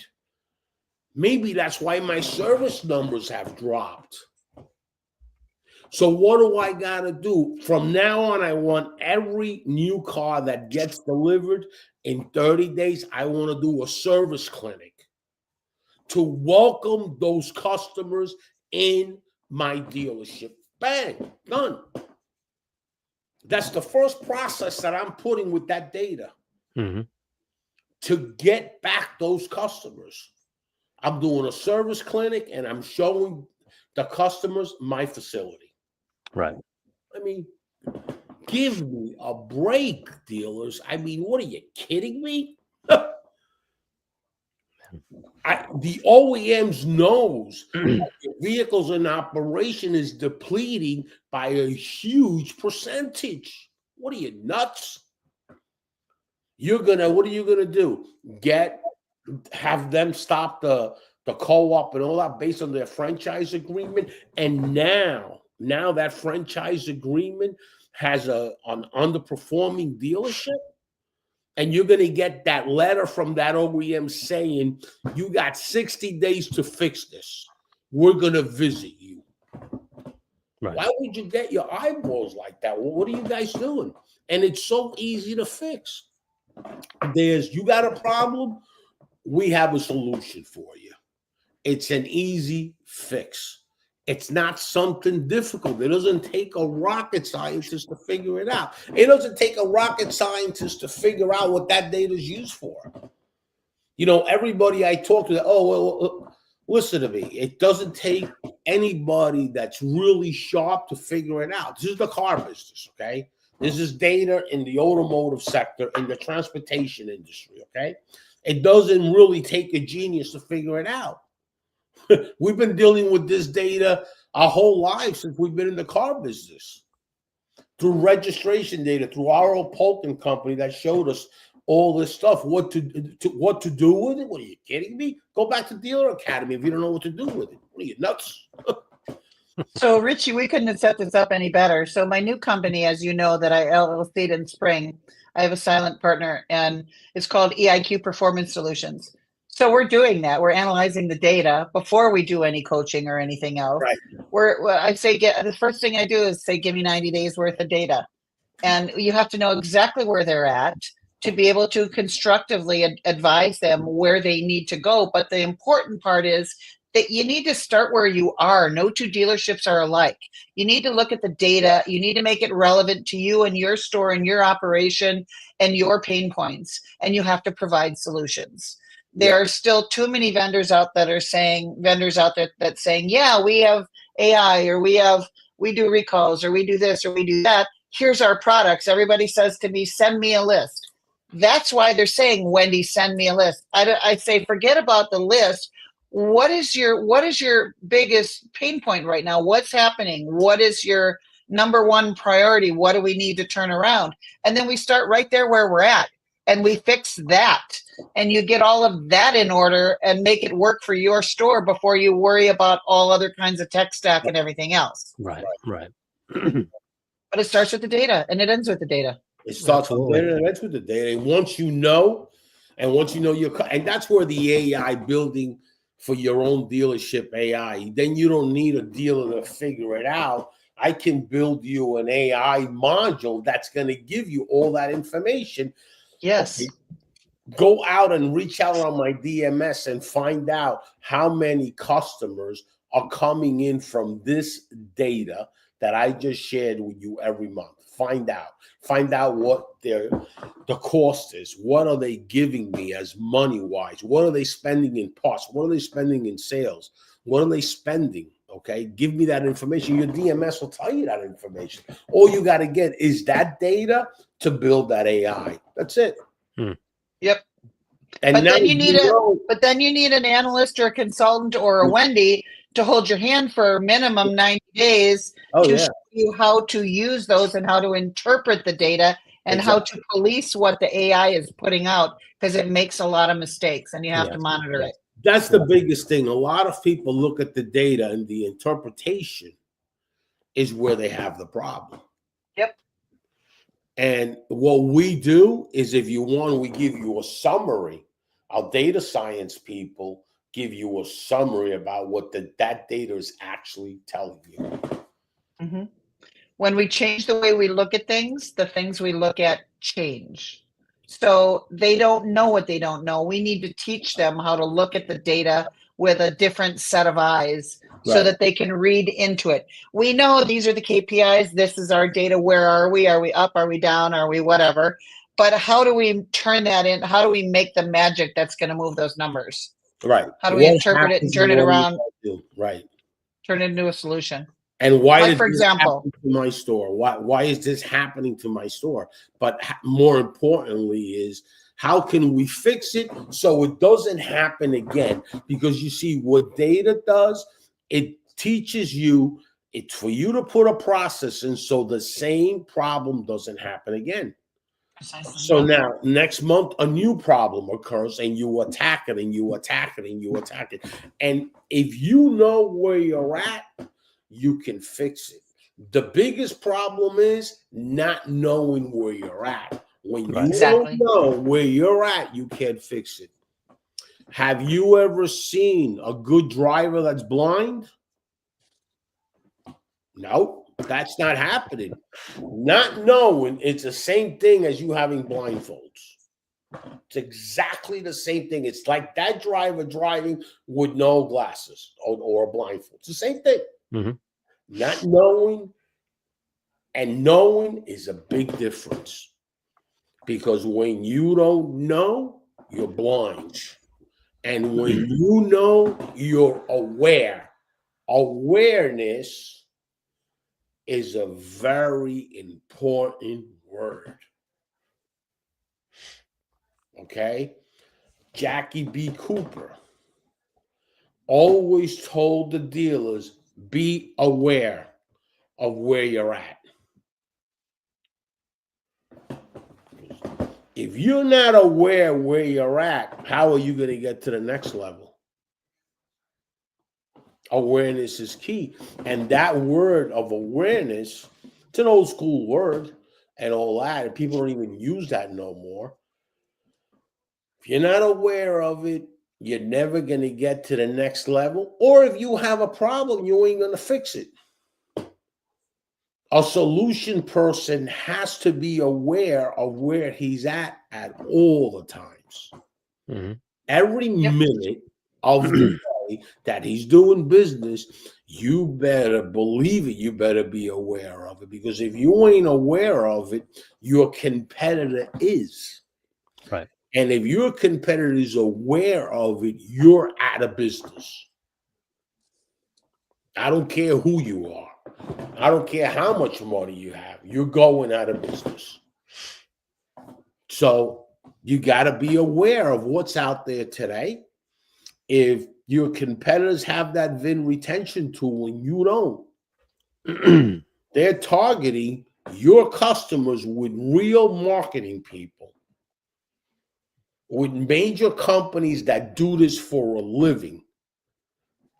[SPEAKER 3] Maybe that's why my service numbers have dropped. So what do I got to do? From now on, I want every new car that gets delivered in 30 days, I want to do a service clinic to welcome those customers in my dealership. Bang, done. That's the first process that I'm putting with that data to get back those customers. I'm doing a service clinic and I'm showing the customers my facility.
[SPEAKER 1] Right.
[SPEAKER 3] I mean, give me a break, dealers. I mean, what are you kidding me? The OEMs knows that the vehicles in operation is depleting by a huge percentage. What are you, nuts? What are you gonna do? Have them stop the the co-op and all that based on their franchise agreement. And now that franchise agreement has an underperforming dealership, and you're going to get that letter from that OEM saying, you got 60 days to fix this. We're going to visit you.
[SPEAKER 1] Right.
[SPEAKER 3] Why would you get your eyeballs like that? Well, what are you guys doing? And it's so easy to fix. You got a problem, we have a solution for you. It's an easy fix. It's not something difficult. It doesn't take a rocket scientist to figure it out. It doesn't take a rocket scientist to figure out what that data is used for. You know, everybody I talk to, listen to me. It doesn't take anybody that's really sharp to figure it out. This is the car business, okay? This is data in the automotive sector, in the transportation industry, okay? It doesn't really take a genius to figure it out. We've been dealing with this data our whole life since we've been in the car business. Through registration data, through R.L. Polk and Company that showed us all this stuff, what to do with it. What are you kidding me? Go back to Dealer Academy if you don't know what to do with it. What are you, nuts?
[SPEAKER 2] So, Richie, we couldn't have set this up any better. So my new company, as you know, that I LLC'd in spring, I have a silent partner, and it's called EIQ Performance Solutions. So we're doing that. We're analyzing the data before we do any coaching or anything else.
[SPEAKER 3] Right.
[SPEAKER 2] I say, the first thing I do is say, give me 90 days worth of data. And you have to know exactly where they're at to be able to constructively advise them where they need to go. But the important part is that you need to start where you are. No two dealerships are alike. You need to look at the data. You need to make it relevant to you and your store and your operation and your pain points. And you have to provide solutions. There are still too many vendors out there that saying, yeah, we have AI, or we do recalls, or we do this, or we do that. Here's our products. Everybody says to me, send me a list. That's why they're saying, Wendy, send me a list. I say, forget about the list. What is your biggest pain point right now? What's happening? What is your number one priority? What do we need to turn around? And then we start right there where we're at, and we fix that. And you get all of that in order and make it work for your store before you worry about all other kinds of tech stack and everything else.
[SPEAKER 1] Right.
[SPEAKER 2] But it starts with the data and it ends with the data.
[SPEAKER 3] It starts with the data and ends with the data. And once you know and that's where the AI building for your own dealership AI, then you don't need a dealer to figure it out. I can build you an AI module that's going to give you all that information.
[SPEAKER 2] Yes.
[SPEAKER 3] Okay. Go out and reach out on my DMS and find out how many customers are coming in from this data that I just shared with you every month. Find out what the cost is. What are they giving me as money-wise? What are they spending in parts? What are they spending in sales? What are they spending? Okay, give me that information. Your DMS will tell you that information. All you got to get is that data to build that AI. That's it.
[SPEAKER 2] Yep.
[SPEAKER 3] And
[SPEAKER 2] but then you need an analyst or a consultant or a Wendy to hold your hand for minimum 90 days to show you how to use those and how to interpret the data and how to police what the AI is putting out, because it makes a lot of mistakes and you have to monitor it.
[SPEAKER 3] That's the biggest thing. A lot of people look at the data and the interpretation is where they have the problem.
[SPEAKER 2] Yep.
[SPEAKER 3] And what we do is, if you want, we give you a summary. Our data science people give you a summary about what that data is actually telling you.
[SPEAKER 2] Mm-hmm. When we change the way we look at things, the things we look at change. So they don't know what they don't know. We need to teach them how to look at the data with a different set of eyes so that they can read into it. We know these are the KPIs. This is our data. Where are we? Are we up? Are we down? Are we whatever? But how do we turn that in? How do we make the magic that's going to move those numbers?
[SPEAKER 3] Right.
[SPEAKER 2] How do we interpret it and turn it around?
[SPEAKER 3] Right.
[SPEAKER 2] Turn it into a solution.
[SPEAKER 3] And why,
[SPEAKER 2] like, for example,
[SPEAKER 3] to my store? Why is this happening to my store? But more importantly is, how can we fix it so it doesn't happen again? Because you see, what data does, it teaches you, it's for you to put a process in so the same problem doesn't happen again.
[SPEAKER 2] Precisely.
[SPEAKER 3] So now, next month, a new problem occurs, and you attack it, and you attack it, and you attack it. And if you know where you're at, you can fix it. The biggest problem is not knowing where you're at. When you
[SPEAKER 2] Exactly.
[SPEAKER 3] don't know where you're at, you can't fix it. Have you ever seen a good driver that's blind? No, that's not happening. Not knowing, it's the same thing as you having blindfolds. It's exactly the same thing. It's like that driver driving with no glasses or a blindfold. It's the same thing.
[SPEAKER 1] Mhm.
[SPEAKER 3] Not knowing and knowing is a big difference. Because when you don't know, you're blind. And when you know, you're aware. Awareness is a very important word. Okay? Jackie B. Cooper always told the dealers, be aware of where you're at. If you're not aware where you're at, how are you going to get to the next level? Awareness is key. And that word of awareness, it's an old school word and all that, and people don't even use that no more. If you're not aware of it, you're never going to get to the next level. Or if you have a problem, you ain't going to fix it. A solution person has to be aware of where he's at all the times.
[SPEAKER 1] Mhm.
[SPEAKER 3] Every minute of the day that he's doing business, you better believe it. You better be aware of it. Because if you ain't aware of it, your competitor is.
[SPEAKER 1] Right.
[SPEAKER 3] And if your competitor is aware of it, you're out of business. I don't care who you are. I don't care how much money you have. You're going out of business. So you got to be aware of what's out there today. If your competitors have that VIN retention tool and you don't, they're targeting your customers with real marketing people, with major companies that do this for a living.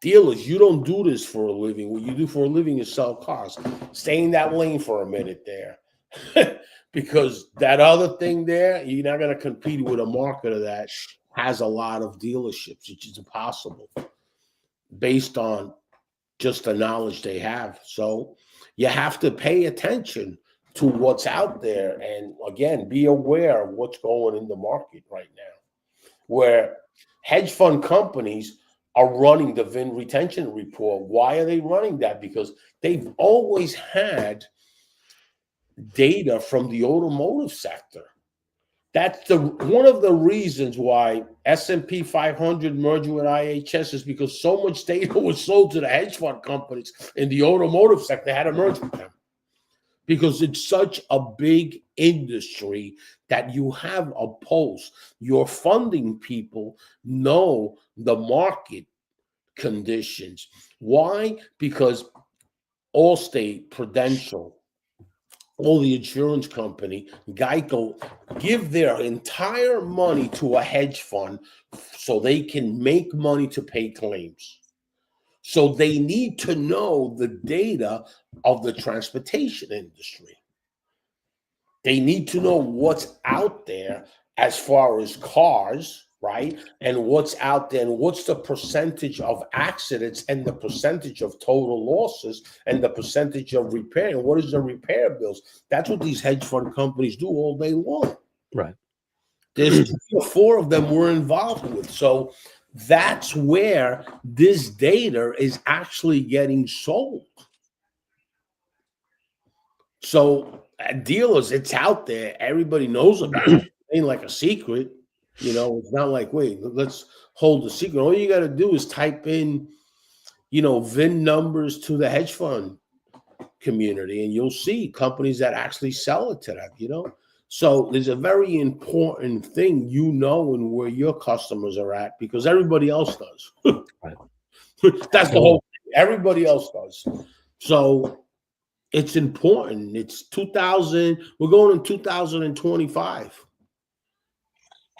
[SPEAKER 3] Dealers, you don't do this for a living. What you do for a living is sell cars. Stay in that lane for a minute there. Because that other thing there, you're not going to compete with a marketer that has a lot of dealerships, which is impossible based on just the knowledge they have. So you have to pay attention to what's out there. And again, be aware of what's going in the market right now. Where hedge fund companies are running the VIN retention report. Why are they running that? Because they've always had data from the automotive sector. That's one of the reasons why S&P 500 merged with IHS is because so much data was sold to the hedge fund companies in the automotive sector. They had to merge with them because it's such a big industry that you have a pulse. Your funding people know the market conditions. Why? Because Allstate, Prudential, all the insurance company, Geico, give their entire money to a hedge fund so they can make money to pay claims. So they need to know the data of the transportation industry. They need to know what's out there as far as cars, right? And what's out there and what's the percentage of accidents and the percentage of total losses and the percentage of repair. And what is the repair bills? That's what these hedge fund companies do all day long.
[SPEAKER 1] Right.
[SPEAKER 3] There's 3 or 4 of them we're involved with. So that's where this data is actually getting sold. So dealers, it's out there. Everybody knows about it. It ain't like a secret. It's not like, wait, let's hold the secret. All you got to do is type in, VIN numbers to the hedge fund community, and you'll see companies that actually sell it to them, So there's a very important thing, and where your customers are at, because everybody else does.
[SPEAKER 1] Right.
[SPEAKER 3] That's the whole thing. Everybody else does. So It's important. It's 2000. We're going in 2025.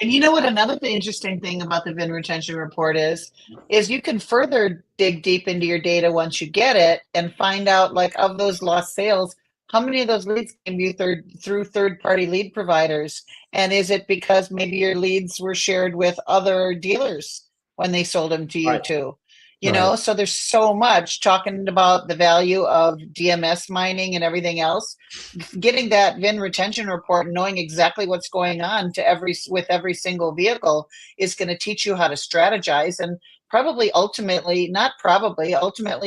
[SPEAKER 2] And you know what another interesting thing about the VIN retention report is you can further dig deep into your data once you get it and find out, like, of those lost sales, how many of those leads came to you through third-party lead providers? And is it because maybe your leads were shared with other dealers when they sold them to you
[SPEAKER 3] Right.
[SPEAKER 2] too?
[SPEAKER 1] Right.
[SPEAKER 2] So there's so much talking about the value of DMS mining and everything else. Getting that VIN retention report and knowing exactly what's going on with every single vehicle is going to teach you how to strategize and ultimately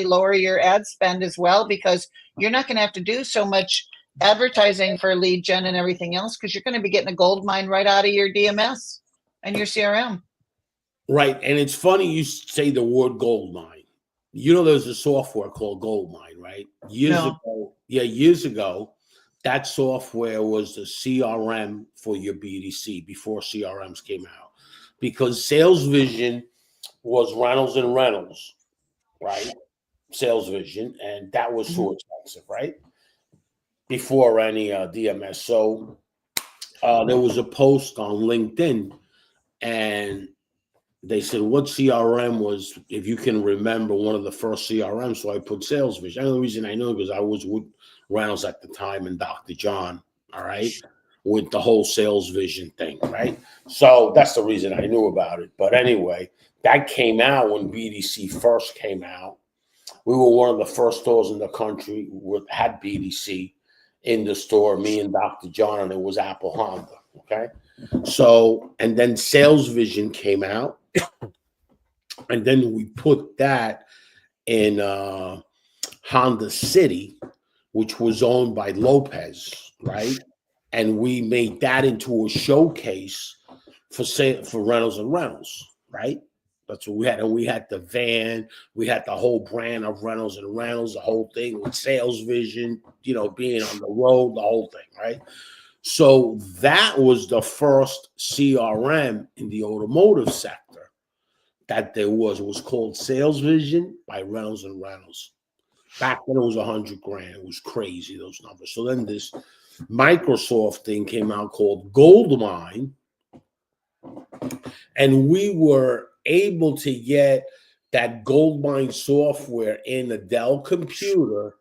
[SPEAKER 2] lower your ad spend as well, because you're not going to have to do so much advertising for lead gen and everything else, because you're going to be getting a gold mine right out of your DMS and your CRM.
[SPEAKER 3] Right. And it's funny you say the word gold mine. There's a software called Goldmine, right? Years ago, that software was the CRM for your BDC before CRMs came out, because Sales Vision was Reynolds, right? Sales Vision, and that was too expensive, right? Before any DMS. So there was a post on LinkedIn, and they said, what CRM was, if you can remember, one of the first CRMs. So I put Sales Vision. The only reason I know because I was with Reynolds at the time and Dr. John, all right, with the whole Sales Vision thing, right? So that's the reason I knew about it. But anyway, that came out when BDC first came out. We were one of the first stores in the country that had BDC in the store, me and Dr. John, and it was Apple Honda, okay? So, and then Sales Vision came out, and then we put that in Honda City, which was owned by Lopez, right? And we made that into a showcase for Reynolds, right? That's what we had. And we had the van, we had the whole brand of Reynolds, the whole thing with Sales Vision, being on the road, the whole thing, right? So that was the first CRM in the automotive sector that there was. It was called Sales Vision by Reynolds and Reynolds. Back then it was $100,000. It was crazy, those numbers. So then this Microsoft thing came out called Goldmine, and we were able to get that Goldmine software in a Dell computer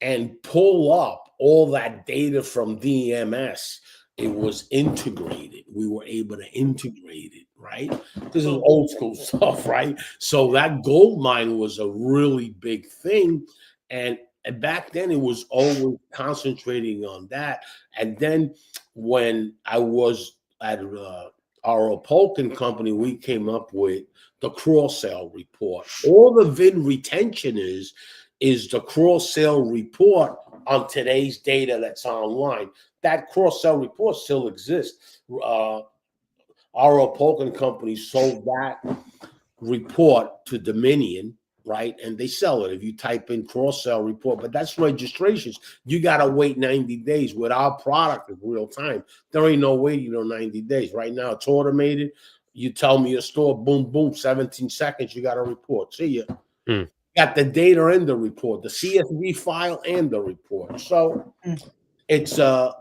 [SPEAKER 3] and pull up all that data from DMS. It was integrated. We were able to integrate it, right? This is old school stuff, right? So that Goldmine was a really big thing. And back then it was always concentrating on that. And then when I was at our Polk & Company, we came up with the cross-sell report. All the VIN retention is the cross-sell report on today's data that's online. That cross-sell report still exists. Our Polk & Company sold that report to Dominion, right? And they sell it if you type in cross-sell report, but that's registrations. You got to wait 90 days. With our product in real time, there ain't no waiting 90 days. Right now, it's automated. You tell me your store, boom, boom, 17 seconds, you got a report. See ya. Got the data and the report, the CSV file and the report. So it's all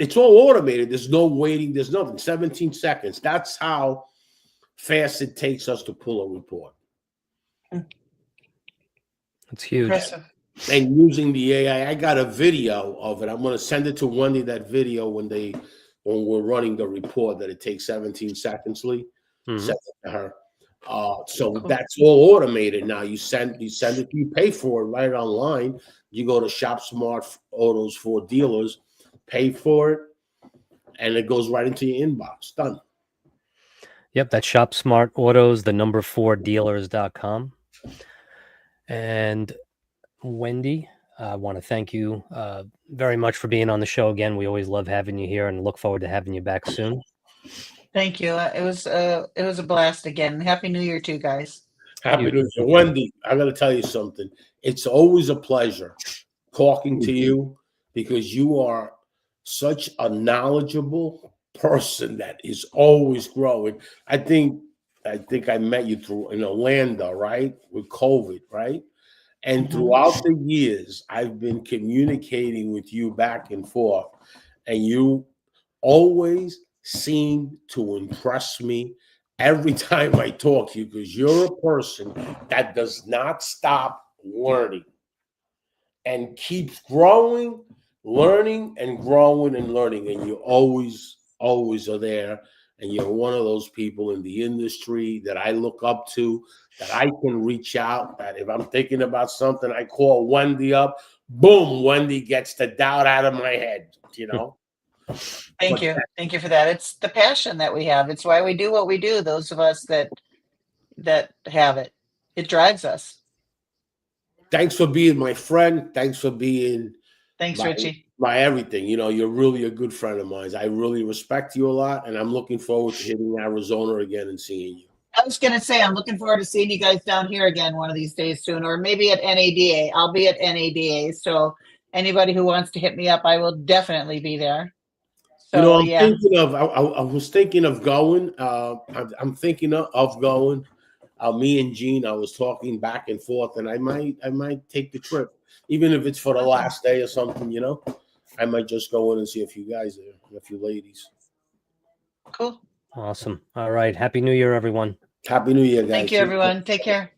[SPEAKER 3] automated. There's no waiting. There's nothing. 17 seconds. That's how fast it takes us to pull a report.
[SPEAKER 1] That's huge.
[SPEAKER 2] Impressive.
[SPEAKER 3] And using the AI, I got a video of it. I'm going to send it to Wendy, that video when we're running the report, that it takes 17 seconds, Lee. Send it to her. So cool. That's all automated now. You send it, you pay for it right online. You go to Shop Smart Autos for dealers, pay for it, and it goes right into your inbox. Done.
[SPEAKER 1] Yep, that's Shop Smart Autos, the number 4dealers.com. And Wendy, I want to thank you very much for being on the show again. We always love having you here and look forward to having you back soon.
[SPEAKER 2] Thank you. It was a blast again. Happy New Year too, guys.
[SPEAKER 3] Happy New Year. Wendy, I got to tell you something. It's always a pleasure talking to you, because you are such a knowledgeable person that is always growing. I think I met you through in Orlando, right? With COVID, right? And
[SPEAKER 2] Mhm.
[SPEAKER 3] throughout the years, I've been communicating with you back and forth, and you always seem to impress me every time I talk to you, because you're a person that does not stop learning and keeps growing, learning, and growing and learning. And you always are there. And you're one of those people in the industry that I look up to, that I can reach out, that if I'm thinking about something, I call Wendy up. Boom, Wendy gets the doubt out of my head, you know?
[SPEAKER 2] Thank
[SPEAKER 3] But
[SPEAKER 2] you. Thank you for that. It's the passion that we have. It's why we do what we do. Those of us that have it, it drives us.
[SPEAKER 3] thanks for being my friend. Thanks for being
[SPEAKER 2] Thanks,
[SPEAKER 3] my
[SPEAKER 2] Richie.
[SPEAKER 3] my everything. You know, you're really a good friend of mine. I really respect you a lot, and I'm looking forward to hitting Arizona again and seeing you.
[SPEAKER 2] I was going to say, I'm looking forward to seeing you guys down here again one of these days soon, or maybe at NADA. I'll be at NADA. So anybody who wants to hit me up, I will definitely be there. So
[SPEAKER 3] You know, I'm
[SPEAKER 2] yeah,
[SPEAKER 3] thinking of. I was thinking of going. I'm thinking of going. Me and Gene, I was talking back and forth, and I might take the trip, even if it's for the last day or something. You know, I might just go in and see a few guys there, and a few ladies.
[SPEAKER 2] cool.
[SPEAKER 1] Awesome. All right. Happy New Year, everyone.
[SPEAKER 3] Happy New Year, guys.
[SPEAKER 2] Thank you, everyone. Take care.